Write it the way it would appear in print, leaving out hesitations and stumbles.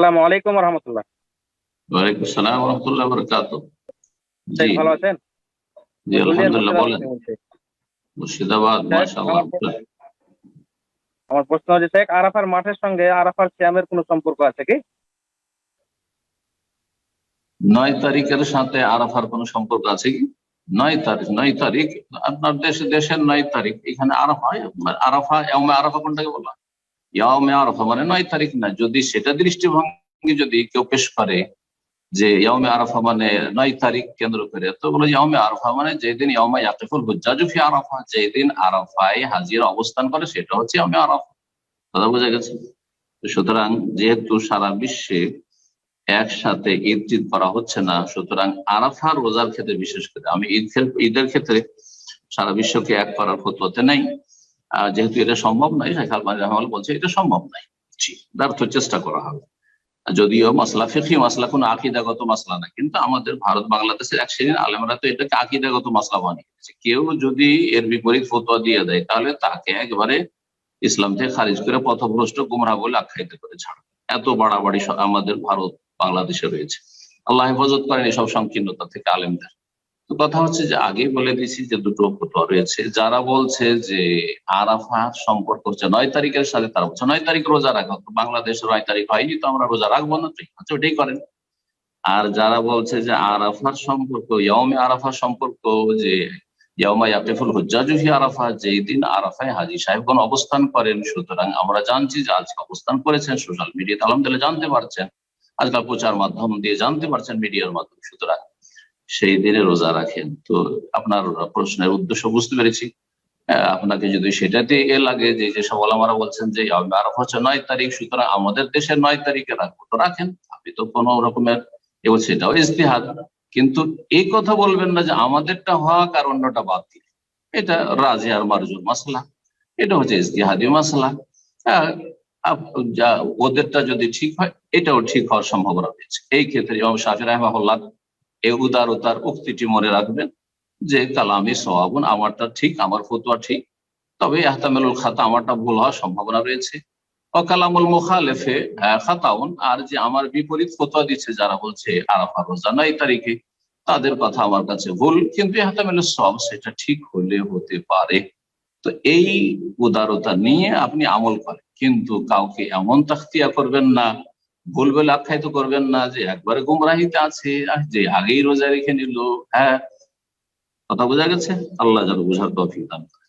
আসসালামু আলাইকুম রহমতুল্লাহ। ওয়ালাইকুম আসসালাম ওয়া রাহমাতুল্লাহি ওয়া বারাকাতুহু। জি, শেখ ভালো আছেন? জি, ধুলিয়ান আলহামদুলিল্লাহ। মুর্শিদাবাদ বলেন। থেকে বলছি। মুর্শিদাবাদ, শেখ, মাশাআল্লাহ। আমার প্রশ্ন হচ্ছে, শেখ আরাফার মাঠের সঙ্গে আরাফার সিয়ামের কোনো সম্পর্ক আছে কি? 9 তারিখের সাথে আরাফার কোনো সম্পর্ক আছে কি? 9 তারিখ আপনার দেশের 9 তারিখ, এখানে আরাফা। আরাফা, ইয়াউমে আরাফা কোনটাকে বলা? ইয়াউমে আরাফা মানে 9 তারিখ না। যদি সেটা দৃষ্টিভঙ্গি যদি কেউ পেশ করে যে ইয়াউমে আরাফা মানে 9 তারিখ কেন্দ্র করে, তো বলে ইয়াউমে আরাফা মানে যেদিন ইয়াউমে ইয়াকিফুল হুজ্জাজু ফি আরাফা, যেদিন আরাফায় হাজিরা অবস্থান করে সেটা হচ্ছে ইয়াউমে আরাফা। কথা বোঝা গেছে? সুতরাং যেহেতু সারা বিশ্বে একসাথে ঈদ করা হচ্ছে না, সুতরাং আরাফা রোজার ক্ষেত্রে বিশেষ করে আমি ঈদের ক্ষেত্রে সারা বিশ্বকে এক করার ফতোয়াতে নাই। যেহেতু এটা সম্ভব নয়, শেখ আলবানী রাহমাহুল্লাহ বলছে এটা সম্ভব নাই। ব্যর্থ চেষ্টা করা হবে। যদিও মাসলা ফিকহি মাসলা, কোনো আকিদাগত মাসলা না, কিন্তু আমাদের ভারত বাংলাদেশের এক শ্রেণীর আলেমরা তো এটাকে আকিদাগত মাসলা বানিয়ে দিয়েছে। কেউ যদি এর বিপরীত ফতোয়া দিয়ে দেয় তাহলে তাকে একবারে ইসলাম থেকে খারিজ করে পথভ্রষ্ট গুমরাহ বলে আখ্যায়িত করে ছাড়বে। এত বাড়াবাড়ি আমাদের ভারত বাংলাদেশে রয়েছে। আল্লাহ হেফাজত করেন এসব সংকীর্ণতা থেকে আলেমদের। তো কথা হচ্ছে যে আগেই বলে দিয়েছি যে দুটো ফতোয়া রয়েছে। যারা বলছে যে আরাফা সম্পর্ক হচ্ছে 9 তারিখের সাথে, তারা বলছে 9 তারিখ রোজা রাখা, তো বাংলাদেশের 9 তারিখ হয়নি, তো আমরা রোজা রাখবো না, ঠিক আছে, ওটাই করেন। আর যারা বলছে যে আরাফার সম্পর্ক, ইয়াউমে আরাফার সম্পর্ক, যে ইয়াউমা ইয়াকিফুল হুজ্জাজু ফি আরাফা, যেই দিন আরাফায় হাজী সাহেবগণ অবস্থান করেন, সুতরাং আমরা জানছি যে আজকে অবস্থান করেছেন, সোশ্যাল মিডিয়াতে আলহামদুলিল্লাহ জানতে পারছেন, আজকাল প্রচার মাধ্যম দিয়ে জানতে পারছেন, মিডিয়ার মাধ্যমে, সুতরাং সেই দিনে রোজা রাখেন। তো আপনার প্রশ্নের উদ্দেশ্য বুঝতে পেরেছি। আপনাকে যদি সেটাতে লাগে যে যেসব ওলামারা বলছেন যে আরাফা হচ্ছে 9 তারিখ, সুতরাং আমাদের দেশের 9 তারিখে রাখবো, তো রাখেন, আপনি তো কোনো রকমের সেটাও ইজতিহাদ। কিন্তু এই কথা বলবেন না যে আমাদেরটা হক আর অন্যটা বাতিল। এটা রাজি আর মারজুর মাসলা, এটা হচ্ছে ইজতিহাদি মাসলা। যা ওদেরটা যদি ঠিক হয়, এটাও ঠিক হওয়ার সম্ভাবনা রয়েছে। এই ক্ষেত্রে ইমাম শাফিঈ রাহিমাহুল্লাহ এই উদারতার উক্তিটি মনে রাখবেন যে কালামি সওয়াবুন, আমারটা ঠিক, আমার ফতোয়া ঠিক, তবে ইহতামিলুল খাতা, আমারটা ভুল হওয়ার সম্ভাবনা রয়েছে। কালামুল মুখালেফে খাতাউন, আর যে আমার বিপরীত ফতোয়া দিচ্ছে যারা বলছে আরাফা রোজা 9 তারিখে, তাদের কথা আমার কাছে ভুল, কিন্তু ইহতামিলুস সওয়াব, সেটা ঠিক হলে হতে পারে। তো এই উদারতা নিয়ে আপনি আমল করেন, কিন্তু কাউকে এমন তাখতিয়া করবেন না, ভুল বলে আখ্যায়িত করবেন না যে একবারে গুমরাহিতে আছে, যে আগেই রোজা রেখে নিল। হ্যাঁ, কথা বোঝা গেছে? আল্লাহ যেন বোঝার তৌফিক দান করেন।